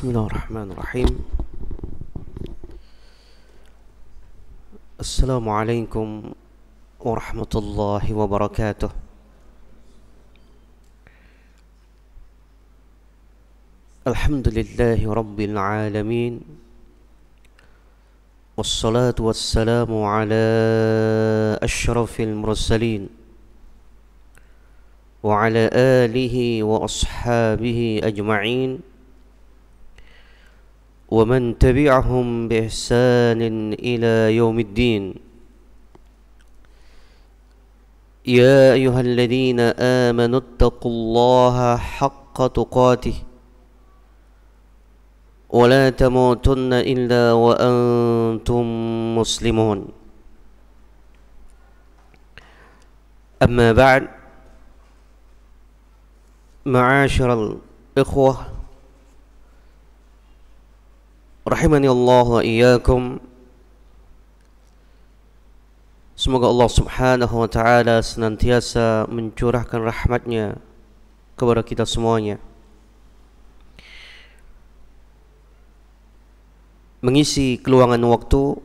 Bismillahirrahmanirrahim. Assalamualaikum warahmatullahi wabarakatuh. Alhamdulillahi rabbil alamin. Wassalatu wassalamu ala asyrafil mursalin wa ala alihi wa ashabihi ajma'in ومن تبعهم بإحسان إلى يوم الدين. يا أيها الذين آمنوا اتقوا الله حق تقاته ولا تموتن إلا وأنتم مسلمون. أما بعد، معاشر الإخوة rahimani Allah wa iyyakum. Semoga Allah subhanahu wa ta'ala senantiasa mencurahkan rahmatnya kepada kita semuanya, mengisi keluangan waktu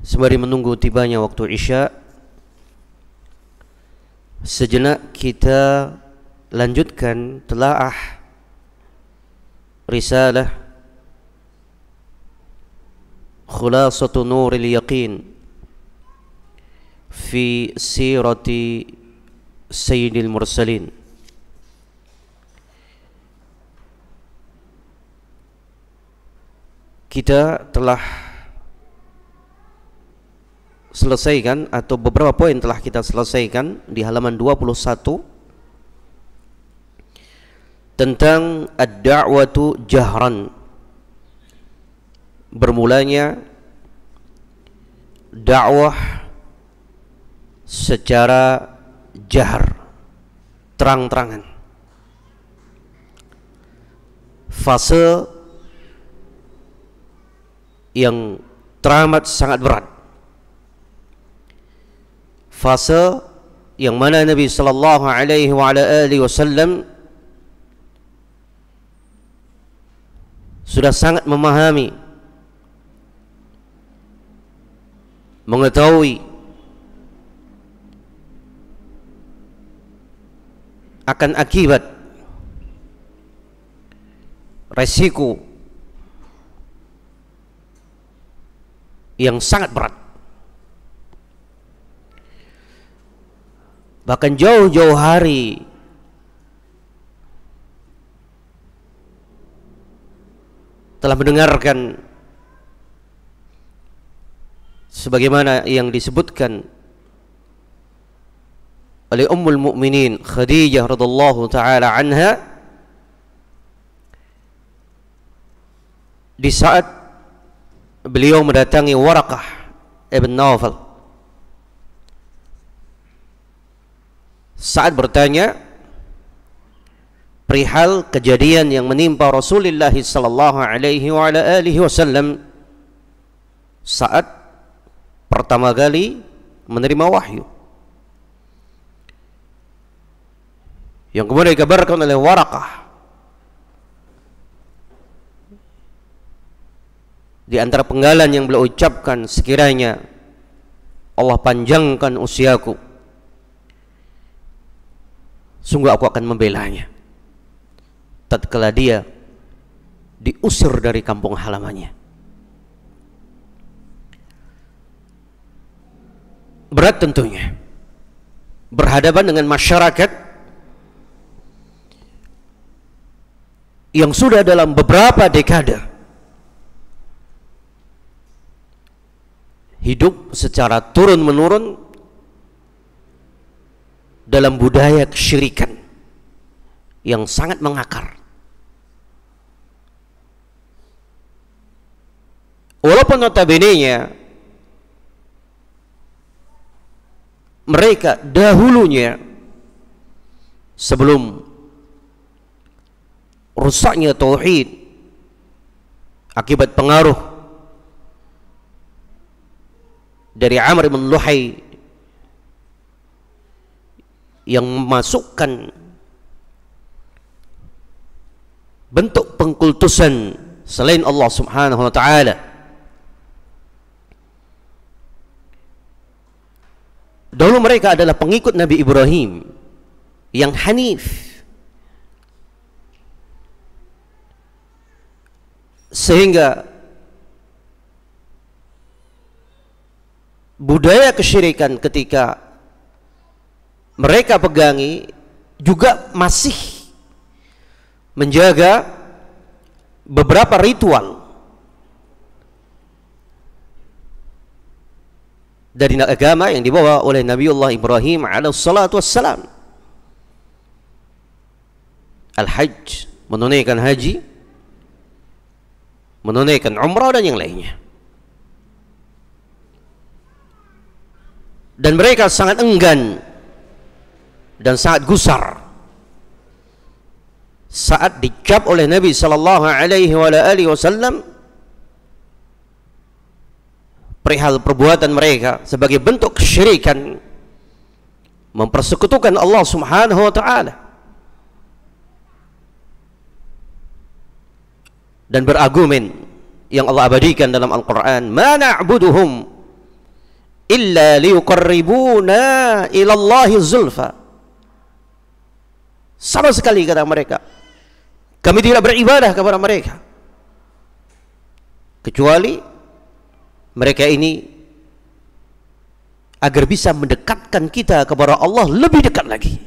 sembari menunggu tibanya waktu Isya. Sejenak kita lanjutkan telaah Risalah Khulasatu Nuril Yaqin fi Sirati Sayyidil Mursalin. Kita telah selesaikan, atau beberapa poin telah kita selesaikan di halaman 21 tentang ad-da'watu jahran, bermulanya dakwah secara jahar, terang-terangan. Fase yang teramat sangat berat, fase yang mana Nabi sallallahu alaihi wa ala alihi wasallam sudah sangat memahami, mengetahui akan akibat, resiko yang sangat berat. Bahkan jauh-jauh hari telah mendengarkan sebagaimana yang disebutkan oleh Ummul Mukminin Khadijah radhiyallahu taala anha di saat beliau mendatangi Waraqah ibn Nawfal saat bertanya perihal kejadian yang menimpa Rasulullah sallallahu alaihi wa ala alihi wasallam saat pertama kali menerima wahyu, yang kemudian dikabarkan oleh Waraqah. Di antara penggalan yang beliau ucapkan, sekiranya Allah panjangkan usiaku, sungguh aku akan membelanya tatkala dia diusir dari kampung halamannya. Berat tentunya berhadapan dengan masyarakat yang sudah dalam beberapa dekade hidup secara turun-menurun dalam budaya kesyirikan yang sangat mengakar. Walaupun notabene-nya mereka dahulunya, sebelum rusaknya tauhid akibat pengaruh dari Amr bin Luhai yang memasukkan bentuk pengkultusan selain Allah Subhanahu wa taala. Dahulu mereka adalah pengikut Nabi Ibrahim yang hanif, sehingga budaya kesyirikan ketika mereka pegangi juga masih menjaga beberapa ritual dari agama yang dibawa oleh Nabiullah Ibrahim alaihissalatu wassalam. Al-Hajj, menunaikan haji, menunaikan umrah dan yang lainnya. Dan mereka sangat enggan dan sangat gusar saat dicap oleh Nabi sallallahu alaihi wasallam perihal perbuatan mereka sebagai bentuk kesyirikan, mempersekutukan Allah Subhanahu wa taala, dan berargumen yang Allah abadikan dalam Al-Qur'an, ma na'buduhum illa liyuqarribuna ila Allahi zulfa. Sama sekali kata mereka, kami tidak beribadah kepada mereka kecuali mereka ini agar bisa mendekatkan kita kepada Allah lebih dekat lagi.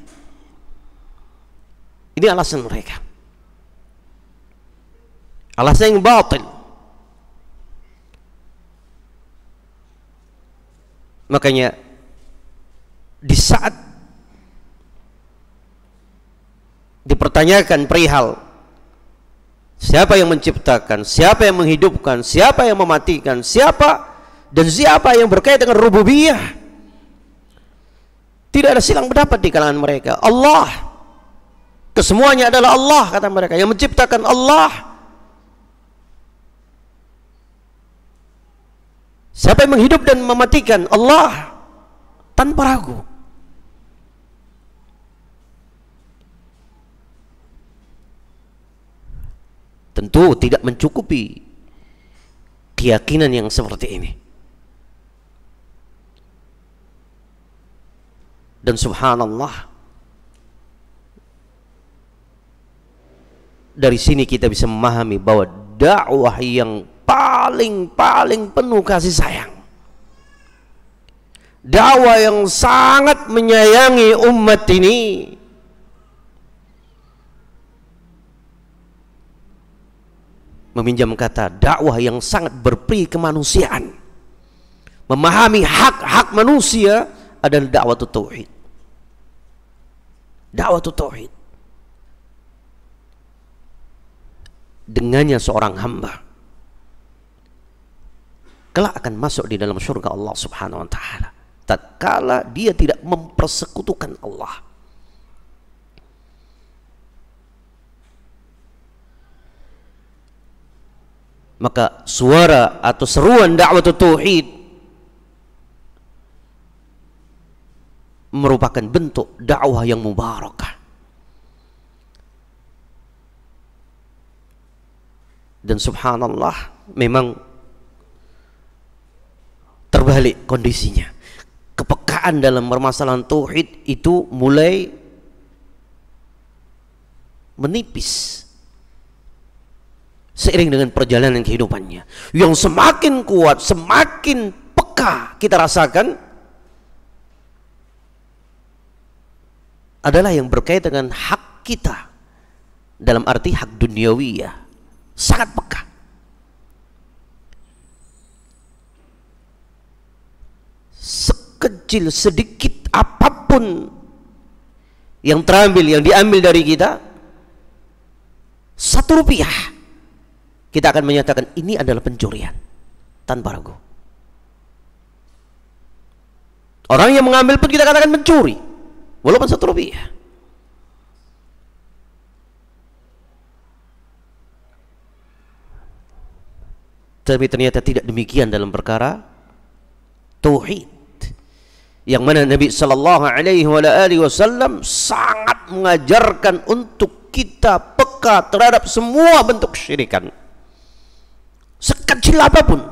Ini alasan mereka, alasan yang batil. Makanya di saat dipertanyakan perihal siapa yang menciptakan, siapa yang menghidupkan, siapa yang mematikan, siapa dan siapa yang berkaitan dengan rububiyah, tidak ada silang pendapat di kalangan mereka. Allah, kesemuanya adalah Allah, kata mereka, yang menciptakan Allah. Siapa yang menghidup dan mematikan? Allah, tanpa ragu. Tentu tidak mencukupi keyakinan yang seperti ini. Dan subhanallah, dari sini kita bisa memahami bahwa dakwah yang paling penuh kasih sayang, dakwah yang sangat menyayangi umat ini, meminjam kata, dakwah yang sangat berperi kemanusiaan, memahami hak-hak manusia, adalah dakwah tauhid. Dakwah tauhid, dengannya seorang hamba kelak akan masuk di dalam surga Allah Subhanahu wa taala tatkala dia tidak mempersekutukan Allah. Maka suara atau seruan dakwah tauhid merupakan bentuk dakwah yang mubarakah. Dan subhanallah, memang terbalik kondisinya. Kepekaan dalam permasalahan tauhid itu mulai menipis seiring dengan perjalanan kehidupannya. Yang semakin kuat, semakin peka kita rasakan adalah yang berkaitan dengan hak kita, dalam arti hak duniawiyah. Sangat peka. Sekecil sedikit apapun yang terambil, yang diambil dari kita, 1 rupiah, kita akan menyatakan ini adalah pencurian tanpa ragu. Orang yang mengambil pun kita katakan mencuri walaupun 1 rupiah. Tapi ternyata tidak demikian dalam perkara tauhid, yang mana Nabi sallallahu alaihi wasallam sangat mengajarkan untuk kita peka murka terhadap semua bentuk kesyirikan, sekecil apapun.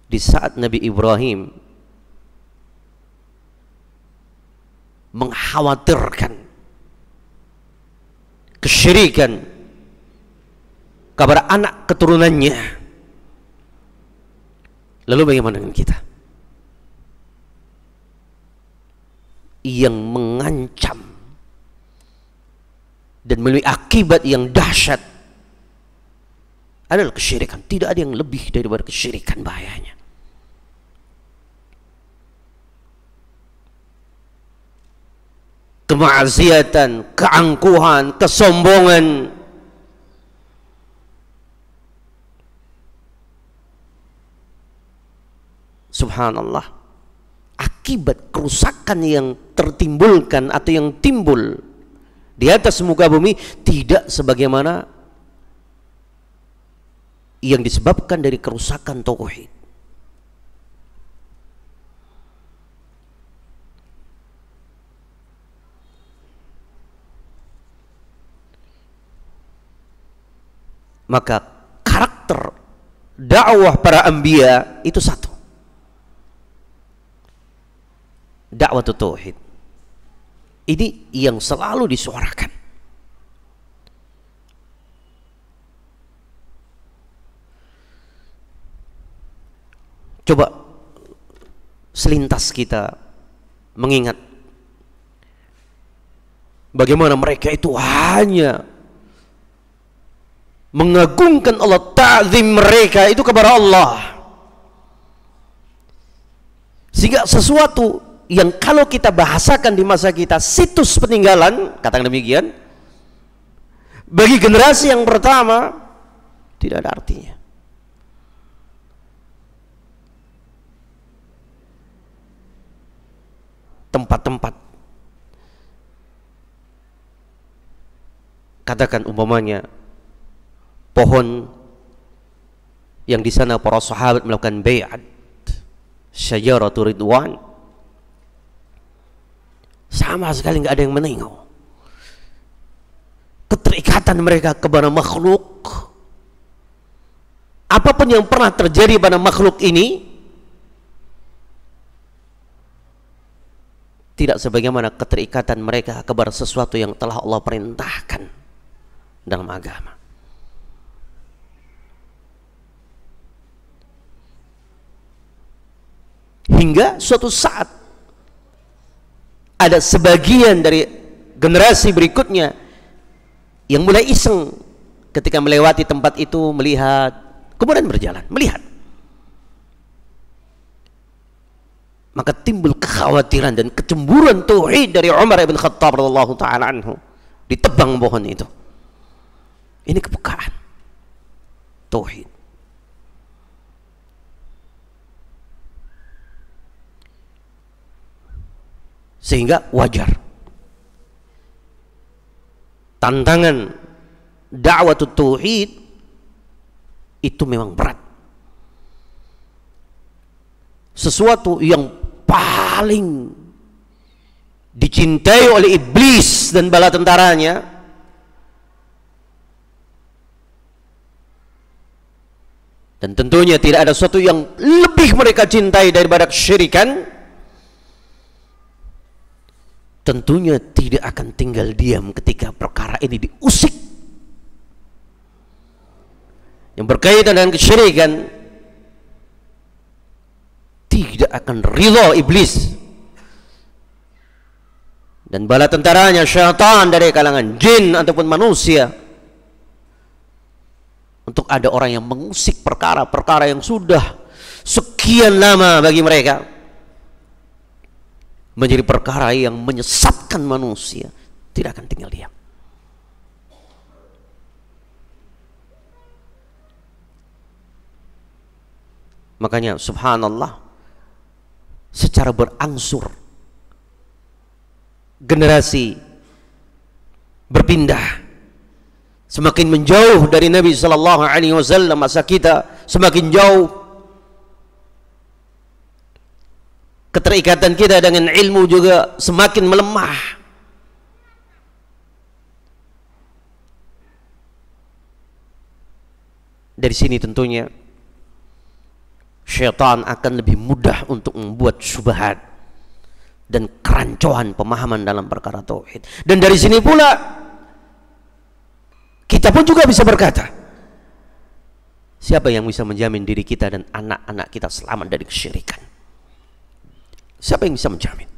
Di saat Nabi Ibrahim mengkhawatirkan kesyirikan kepada anak keturunannya, lalu bagaimana dengan kita yang mengancam dan memiliki akibat yang dahsyat adalah kesyirikan? Tidak ada yang lebih daripada kesyirikan bahayanya. Kemaksiatan, keangkuhan, kesombongan, subhanallah, akibat kerusakan yang tertimbulkan atau yang timbul di atas muka bumi tidak sebagaimana yang disebabkan dari kerusakan tauhid. Maka karakter dakwah para anbiya itu satu, dakwah tauhid. Ini yang selalu disuarakan. Coba selintas kita mengingat bagaimana mereka itu hanya mengagungkan Allah, ta'zim mereka itu kepada Allah, sehingga sesuatu yang kalau kita bahasakan di masa kita situs peninggalan, katakan demikian, bagi generasi yang pertama tidak ada artinya. Tempat-tempat, katakan umpamanya pohon yang di sana para sahabat melakukan bai'at, syajaratul ridwan, sama sekali nggak ada yang menengok. Keterikatan mereka kepada makhluk, apapun yang pernah terjadi pada makhluk ini tidak sebagaimana keterikatan mereka kepada sesuatu yang telah Allah perintahkan dalam agama. Hingga suatu saat ada sebagian dari generasi berikutnya yang mulai iseng ketika melewati tempat itu, melihat, kemudian berjalan, melihat. Maka timbul kekhawatiran dan kecemburuan tauhid dari Umar bin Khattab radhiyallahu taala anhu, ditebang pohon itu. Ini kepekaan tauhid. Sehingga wajar tantangan dakwah tauhid itu memang berat. Sesuatu yang paling dicintai oleh iblis dan bala tentaranya, dan tentunya tidak ada sesuatu yang lebih mereka cintai daripada kesyirikan, tentunya tidak akan tinggal diam ketika perkara ini diusik. Yang berkaitan dengan kesyirikan, tidak akan ridha iblis dan bala tentaranya, syaitan dari kalangan jin ataupun manusia, untuk ada orang yang mengusik perkara-perkara yang sudah sekian lama bagi mereka menjadi perkara yang menyesatkan manusia. Tidak akan tinggal diam. Makanya subhanallah, secara berangsur generasi berpindah, semakin menjauh dari Nabi sallallahu alaihi wasallam. Masa kita semakin jauh, keterikatan kita dengan ilmu juga semakin melemah. Dari sini tentunya syaitan akan lebih mudah untuk membuat syubhat dan kerancuan pemahaman dalam perkara tauhid. Dan dari sini pula kita pun juga bisa berkata, siapa yang bisa menjamin diri kita dan anak-anak kita selamat dari kesyirikan? Siapa yang bisa menjamin?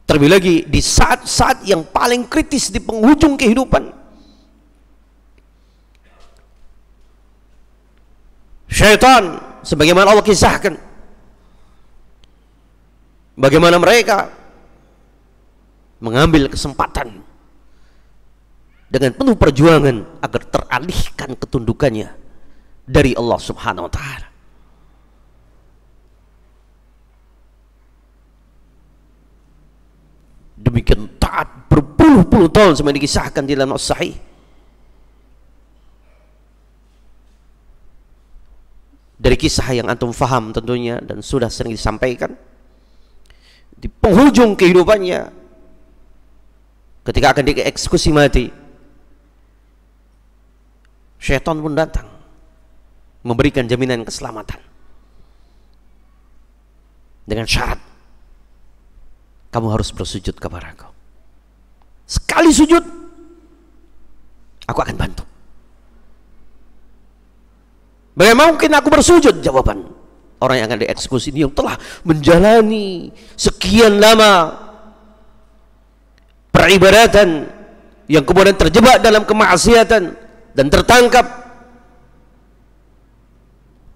Terlebih lagi di saat-saat yang paling kritis di penghujung kehidupan, syaitan sebagaimana Allah kisahkan bagaimana mereka mengambil kesempatan dengan penuh perjuangan agar teralihkan ketundukannya dari Allah Subhanahu wa taala. Demikian taat berpuluh-puluh tahun seperti dikisahkan di dalam As-Sahih. Dari kisah yang antum faham tentunya dan sudah sering disampaikan, di penghujung kehidupannya ketika akan dieksekusi mati, syaitan pun datang memberikan jaminan keselamatan dengan syarat, kamu harus bersujud kepadaku. Sekali sujud, aku akan bantu. Bagaimana mungkin aku bersujud? Jawaban orang yang akan dieksekusi ini yang telah menjalani sekian lama peribadatan, yang kemudian terjebak dalam kemaksiatan dan tertangkap,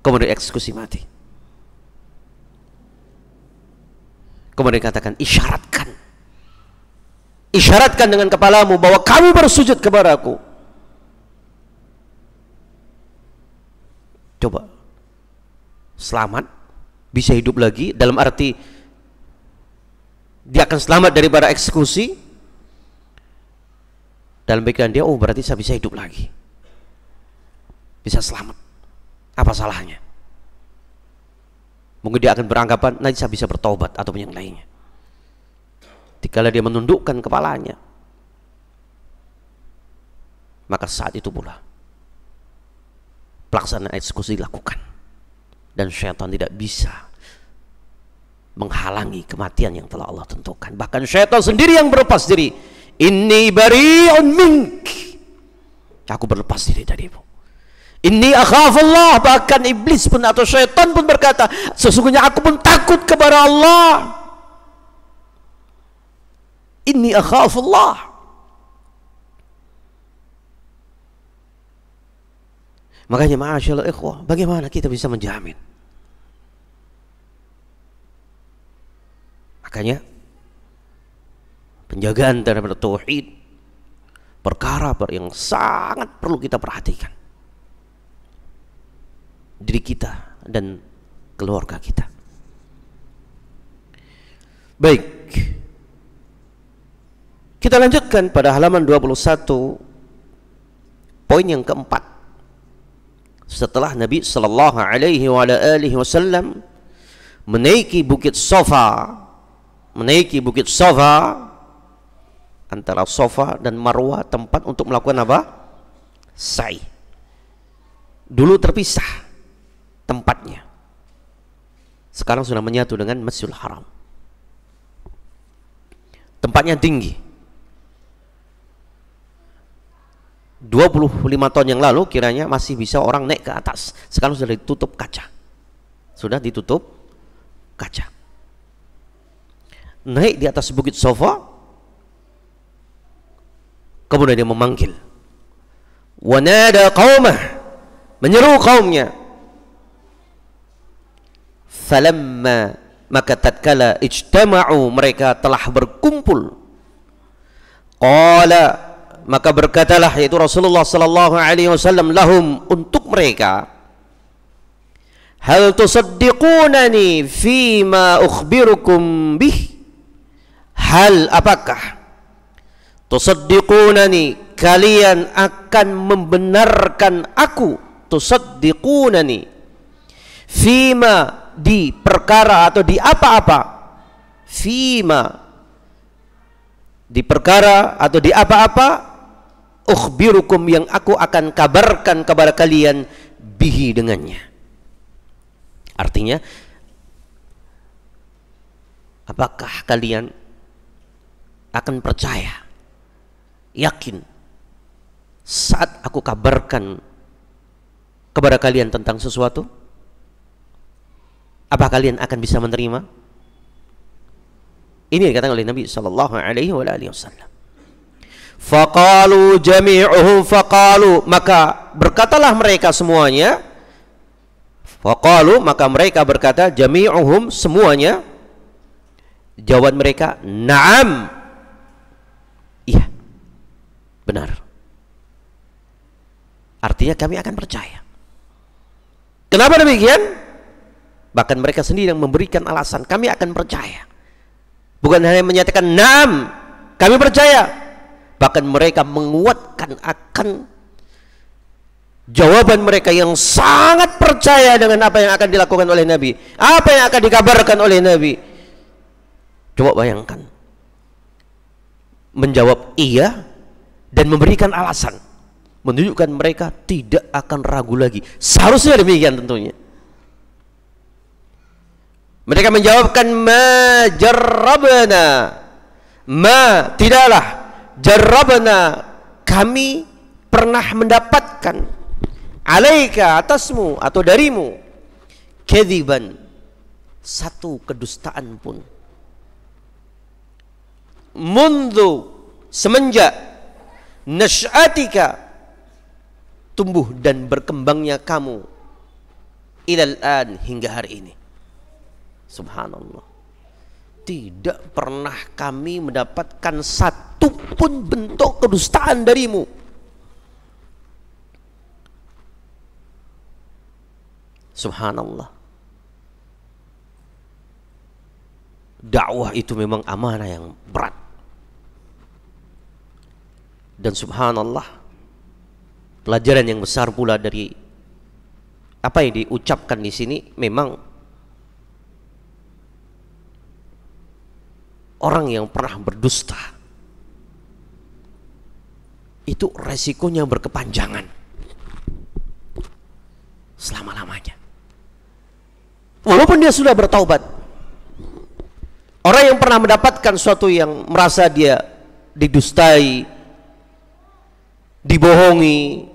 kemudian dieksekusi mati. Kemudian dikatakan, isyaratkan dengan kepalamu bahwa kamu bersujud kepada aku. Coba selamat, bisa hidup lagi, dalam arti dia akan selamat daripada eksekusi. Dalam pikiran dia, oh berarti saya bisa hidup lagi, bisa selamat, apa salahnya? Mungkin dia akan beranggapan nanti saya bisa bertobat ataupun yang lainnya. Dikala dia menundukkan kepalanya, maka saat itu pula pelaksanaan eksekusi dilakukan, dan syaitan tidak bisa menghalangi kematian yang telah Allah tentukan. Bahkan syaitan sendiri yang berlepas diri, inni bari'un mink, aku berlepas diri darimu. Inni akhafullah, bahkan iblis pun atau syaitan pun berkata, sesungguhnya aku pun takut kepada Allah. Inni akhafullah. Makanya ma'asyallah ikhwah, bagaimana kita bisa menjamin? Makanya penjagaan terhadap tauhid perkara yang sangat perlu kita perhatikan, diri kita dan keluarga kita. Baik, kita lanjutkan pada halaman 21, poin yang keempat. Setelah Nabi sallallahu alaihi wasallam menaiki bukit Safa, antara Safa dan Marwah, tempat untuk melakukan apa? Sa'i. Dulu terpisah tempatnya, sekarang sudah menyatu dengan Masjidil Haram. Tempatnya tinggi. 25 tahun yang lalu kiranya masih bisa orang naik ke atas, sekarang sudah ditutup kaca. Naik di atas bukit Safa, kemudian dia memanggil, wa nada qaumah, menyeru kaumnya. Falamma, maka tatkala ijtama'u, mereka telah berkumpul, qala, maka berkatalah yaitu Rasulullah sallallahu alaihi wasallam lahum, untuk mereka, hal tusaddiqunani fima ukhbirukum bih, hal apakah tusaddiqunani, kalian akan membenarkan aku, tusaddiqunani fima, di perkara atau di apa-apa, fima, di perkara atau di apa-apa, ukhbirukum, yang aku akan kabarkan kepada kalian, bihi, dengannya. Artinya, apakah kalian akan percaya, yakin saat aku kabarkan kepada kalian tentang sesuatu? Apa kalian akan bisa menerima? Ini dikatakan oleh Nabi sallallahu alaihi wasallam. Faqalu jami'uhum faqalu, maka berkatalah mereka semuanya. Faqalu, maka mereka berkata, jami'uhum, semuanya. Jawab mereka, na'am, iya, benar. Artinya kami akan percaya. Kenapa demikian? Bahkan mereka sendiri yang memberikan alasan, kami akan percaya. Bukan hanya menyatakan na'am, kami percaya, bahkan mereka menguatkan akan jawaban mereka yang sangat percaya dengan apa yang akan dilakukan oleh Nabi, apa yang akan dikabarkan oleh Nabi. Coba bayangkan, menjawab iya dan memberikan alasan, menunjukkan mereka tidak akan ragu lagi. Seharusnya demikian tentunya. Mereka menjawabkan, ma jarrabna, ma, tidaklah, jarrabna, kami pernah mendapatkan, alaika, atasmu atau darimu, kedziban, satu kedustaan pun, mundu, semenjak, nash'atika, tumbuh dan berkembangnya kamu, ilal an, hingga hari ini. Subhanallah, tidak pernah kami mendapatkan satu pun bentuk kedustaan darimu. Subhanallah. Dakwah itu memang amanah yang berat. Dan subhanallah, pelajaran yang besar pula dari apa yang diucapkan di sini, memang orang yang pernah berdusta itu resikonya berkepanjangan selama-lamanya. Walaupun dia sudah bertaubat, orang yang pernah mendapatkan sesuatu yang merasa dia didustai, dibohongi,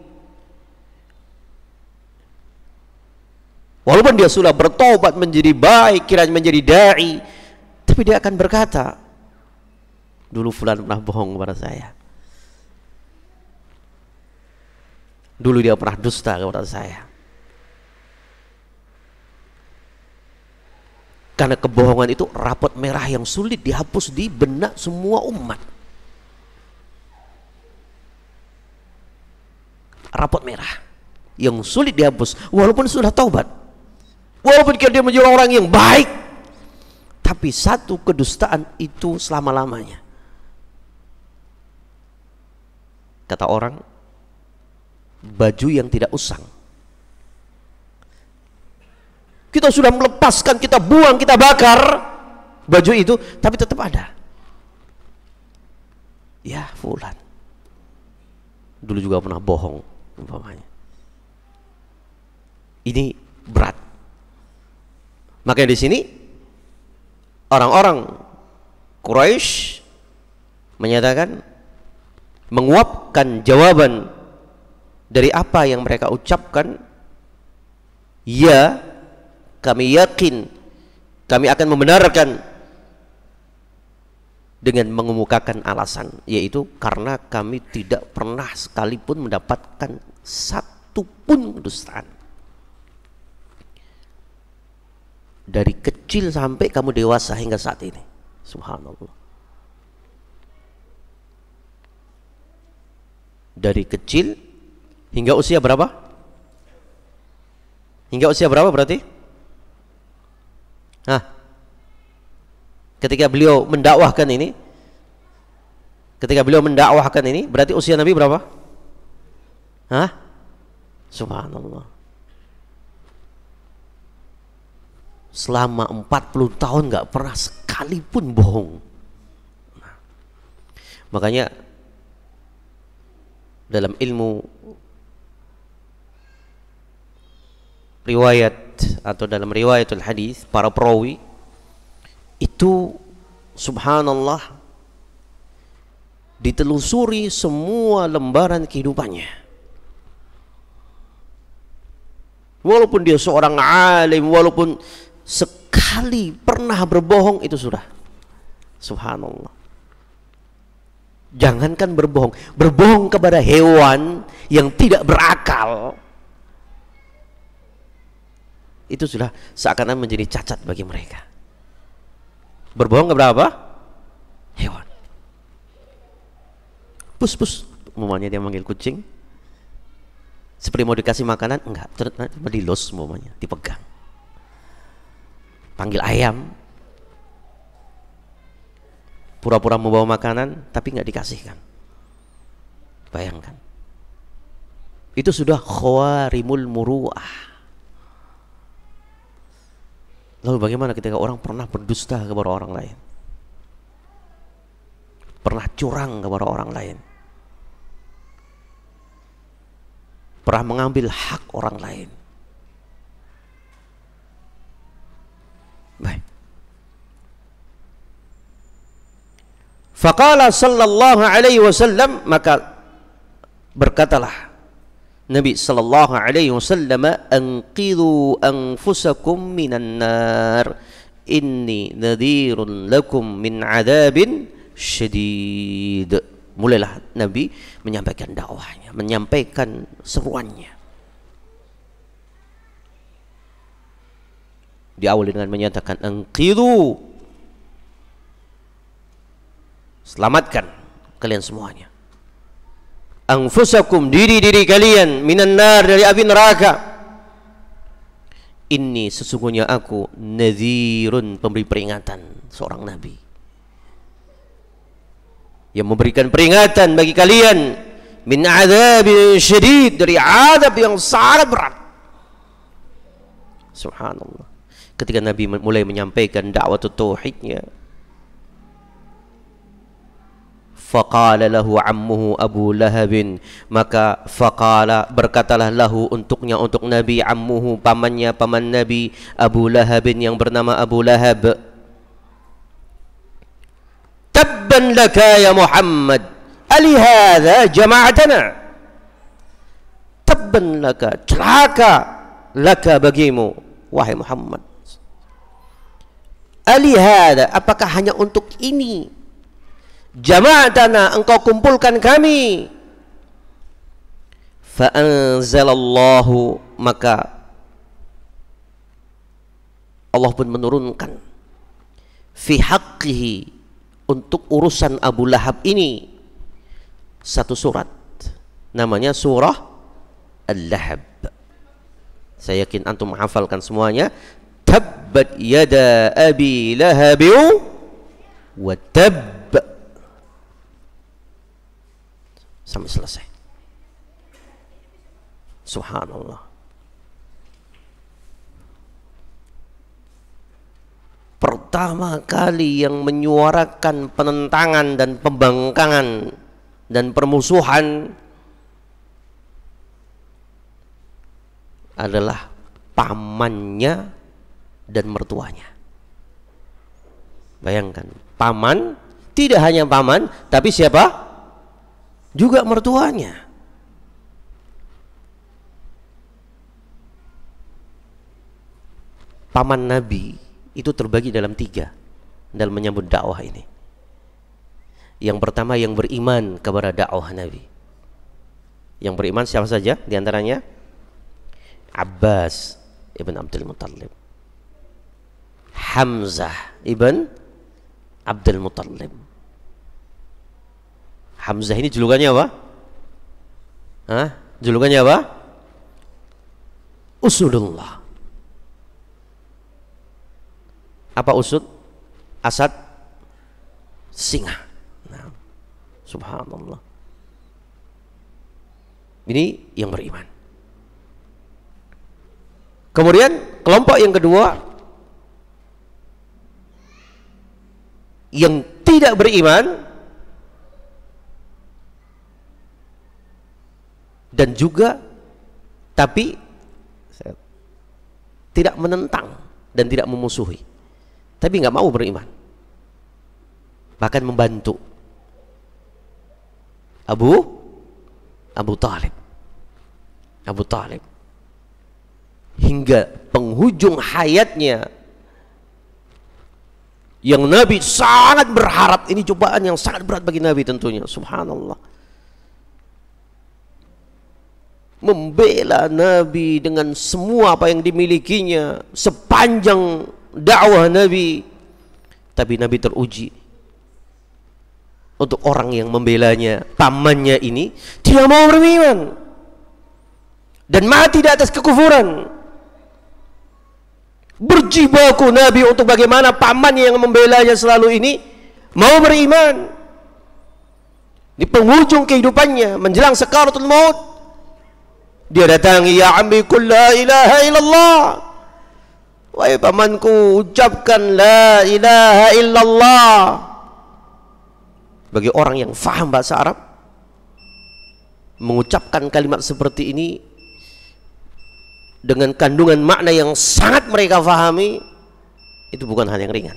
walaupun dia sudah bertaubat menjadi baik, kiranya menjadi dai, tapi dia akan berkata, dulu fulan pernah bohong kepada saya, dulu dia pernah dusta kepada saya. Karena kebohongan itu rapot merah yang sulit dihapus di benak semua umat. Rapot merah yang sulit dihapus, walaupun sudah taubat, walaupun dia menjadi orang yang baik, tapi satu kedustaan itu selama-lamanya. Kata orang, baju yang tidak usang, kita sudah melepaskan, kita buang, kita bakar baju itu, tapi tetap ada. Ya fulan dulu juga pernah bohong umpamanya. Ini berat. Makanya di sini orang-orang Quraisy menyatakan, menguapkan jawaban dari apa yang mereka ucapkan, ya, kami yakin, kami akan membenarkan, dengan mengemukakan alasan, yaitu karena kami tidak pernah sekalipun mendapatkan satu pun kedustaan. Dari kecil sampai kamu dewasa hingga saat ini. Subhanallah. Dari kecil hingga usia berapa? Hingga usia berapa berarti? Ketika beliau mendakwahkan ini, berarti usia Nabi berapa? Subhanallah. Selama 40 tahun nggak pernah sekalipun bohong. Makanya dalam ilmu riwayat atau dalam riwayatul hadis, para perawi itu subhanallah ditelusuri semua lembaran kehidupannya. Walaupun dia seorang alim, walaupun sekali pernah berbohong, itu sudah subhanallah. Jangankan berbohong, berbohong kepada hewan yang tidak berakal, itu sudah seakan-akan menjadi cacat bagi mereka. Berbohong kepada apa? Hewan. Pus, umumnya dia manggil kucing, seperti mau dikasih makanan, enggak, cuma dilus, umumnya dipegang. Panggil ayam, pura-pura membawa makanan tapi nggak dikasihkan. Bayangkan, itu sudah khawarimul muru'ah. Lalu bagaimana ketika orang pernah berdusta kepada orang lain, pernah curang kepada orang lain, pernah mengambil hak orang lain? Baik. Faqala sallallahu alaihi wasallam, maka berkatalah Nabi sallallahu alaihi wasallam, anqidhu anfusakum minan nar, inni nadhirun lakum min adabin syadid. Mulailah Nabi menyampaikan dakwahnya, menyampaikan seruannya. Diawali dengan menyatakan anqidhu, selamatkan kalian semuanya, anfusakum, diri-diri kalian, minan nar, dari api neraka. Ini sesungguhnya aku nadhirun, pemberi peringatan, seorang nabi yang memberikan peringatan bagi kalian, min adzabin syadid, dari azab yang sangat berat. Subhanallah. Ketika Nabi mulai menyampaikan dakwah tauhidnya, faqala lahu ammuhu Abu Lahabin, maka faqala, berkatalah lahu, untuknya, untuk Nabi, ammuhu, pamannya, paman Nabi, Abu Lahabin, yang bernama Abu Lahab, tabban laka ya Muhammad, alihadha jama'atana. Tabban laka, celaka, laka, bagimu wahai Muhammad, alihadha, apakah hanya untuk ini, jama'atana, engkau kumpulkan kami. Fa'anzalallahu, maka Allah pun menurunkan fi haqqihi, untuk urusan Abu Lahab ini, satu surat, namanya surah Al-Lahab. Saya yakin antum menghafalkan semuanya. Tabbat yada abi lahabiu wa tab, sampai selesai. Subhanallah. Pertama kali yang menyuarakan penentangan dan pembangkangan dan permusuhan adalah pamannya dan mertuanya. Bayangkan, paman, tidak hanya paman, tapi siapa? Juga mertuanya. Paman Nabi itu terbagi dalam 3 dalam menyambut dakwah ini. Yang pertama, yang beriman kepada dakwah Nabi. Yang beriman siapa saja? Di antaranya Abbas ibn Abdul Muttalib, Hamzah ibn Abdul Muttalib. Hamzah ini julukannya apa? Julukannya apa? Usudullah. Apa usud? Asad, singa. Nah, subhanallah. Ini yang beriman. Kemudian kelompok yang kedua, yang tidak beriman, dan juga tapi tidak menentang dan tidak memusuhi, tapi nggak mau beriman, bahkan membantu Abu Talib hingga penghujung hayatnya, yang Nabi sangat berharap. Ini cobaan yang sangat berat bagi Nabi tentunya, subhanallah. Membela Nabi dengan semua apa yang dimilikinya sepanjang dakwah Nabi, tapi Nabi teruji. Untuk orang yang membelanya, pamannya ini tidak mau beriman dan mati di atas kekufuran. Berjibaku Nabi untuk bagaimana pamannya yang membelanya selalu ini mau beriman. Di penghujung kehidupannya menjelang sakaratul maut, dia datangi, ya ammi qul la ilaha illallah, wahai pamanku ucapkan la ilaha illallah. Bagi orang yang faham bahasa Arab, mengucapkan kalimat seperti ini dengan kandungan makna yang sangat mereka fahami, itu bukan hal yang ringan.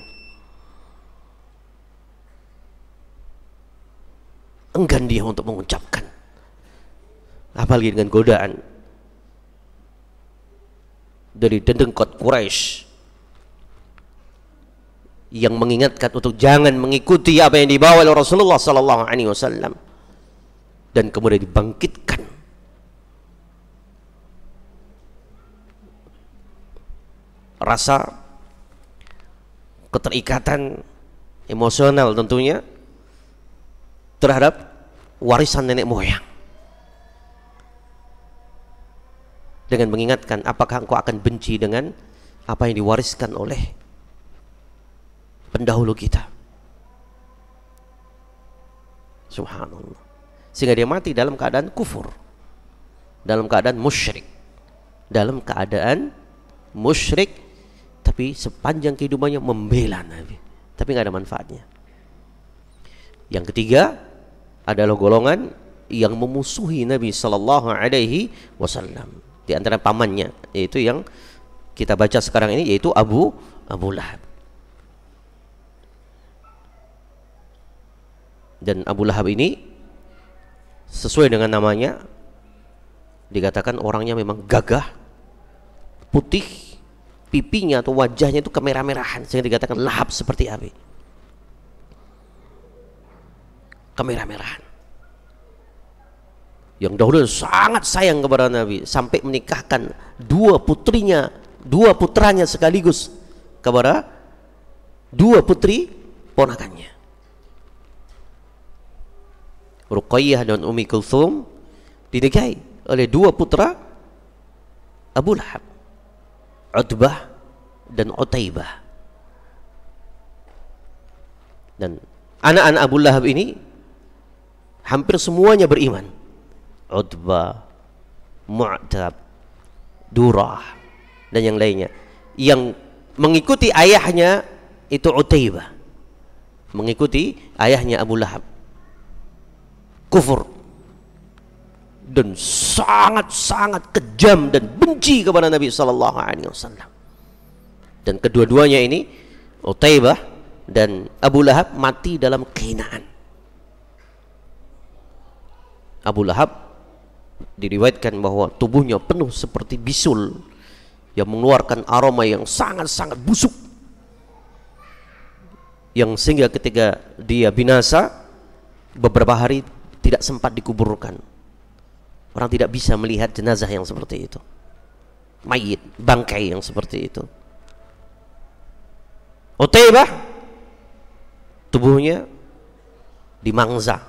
Enggan dia untuk mengucapkan, apalagi dengan godaan dari dedengkot Quraisy yang mengingatkan untuk jangan mengikuti apa yang dibawa oleh Rasulullah sallallahu alaihi wasallam, dan kemudian dibangkitkan rasa keterikatan emosional tentunya terhadap warisan nenek moyang, dengan mengingatkan, apakah engkau akan benci dengan apa yang diwariskan oleh pendahulu kita? Subhanallah. Sehingga dia mati dalam keadaan kufur, dalam keadaan musyrik, tapi sepanjang kehidupannya membela Nabi, tapi nggak ada manfaatnya. Yang ketiga adalah golongan yang memusuhi Nabi Sallallahu Alaihi Wasallam. Di antara pamannya, yaitu yang kita baca sekarang ini, yaitu Abu Lahab. Dan Abu Lahab ini sesuai dengan namanya, dikatakan orangnya memang gagah, putih, pipinya atau wajahnya itu kemerah-merahan, sehingga dikatakan lahap seperti api. Kemerah-merahan. Yang dahulu sangat sayang kepada Nabi, sampai menikahkan dua putranya sekaligus kepada dua putri ponakannya, Ruqayyah dan Ummi Kulthum, dinikahi oleh dua putra Abu Lahab, Utbah dan Utaibah. Dan anak-anak Abu Lahab ini hampir semuanya beriman. Utbah, Mu'tab, Durah dan yang lainnya. Yang mengikuti ayahnya itu Utaibah, mengikuti ayahnya Abu Lahab, kufur dan sangat-sangat kejam dan benci kepada Nabi Sallallahu Alaihi Wasallam. Dan kedua-duanya ini, Utaibah dan Abu Lahab, mati dalam kehinaan. Abu Lahab diriwayatkan bahwa tubuhnya penuh seperti bisul yang mengeluarkan aroma yang sangat-sangat busuk, yang sehingga ketika dia binasa beberapa hari tidak sempat dikuburkan. Orang tidak bisa melihat jenazah yang seperti itu, mayit, bangkai yang seperti itu. Utaibah tubuhnya dimangsa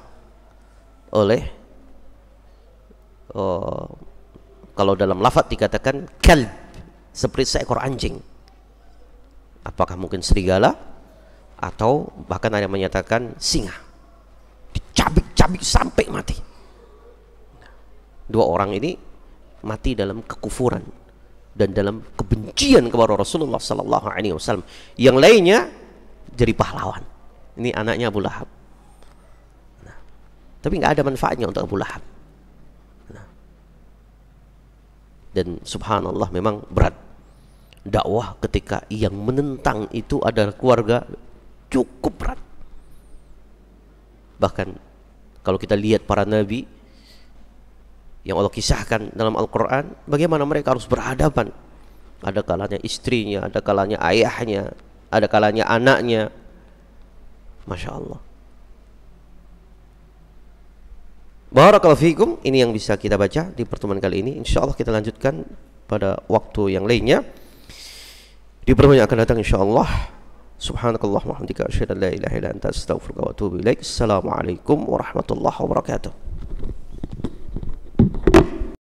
oleh kalau dalam lafaz dikatakan kalb, seperti seekor anjing. Apakah mungkin serigala atau bahkan ada yang menyatakan singa, dicabik-cabik sampai mati. Dua orang ini mati dalam kekufuran dan dalam kebencian kepada Rasulullah Sallallahu Alaihi Wasallam. Yang lainnya jadi pahlawan. Ini anaknya Abu Lahab. Nah, tapi nggak ada manfaatnya untuk Abu Lahab. Nah, Dan subhanallah memang berat dakwah ketika yang menentang itu adalah keluarga, cukup berat. Bahkan kalau kita lihat para nabi yang Allah kisahkan dalam Al-Quran, bagaimana mereka harus berhadapan. Ada kalanya istrinya, ada kalanya ayahnya, ada kalanya anaknya. Masya Allah. Barakallahu fikum. Ini yang bisa kita baca di pertemuan kali ini. Insya Allah kita lanjutkan pada waktu yang lainnya di pertemuan yang akan datang insya Allah. Subhanakallahumma wa bihamdika asyhadu an la ilaha illa anta astaghfiruka wa atubu ilaik. Assalamualaikum warahmatullahi wabarakatuh.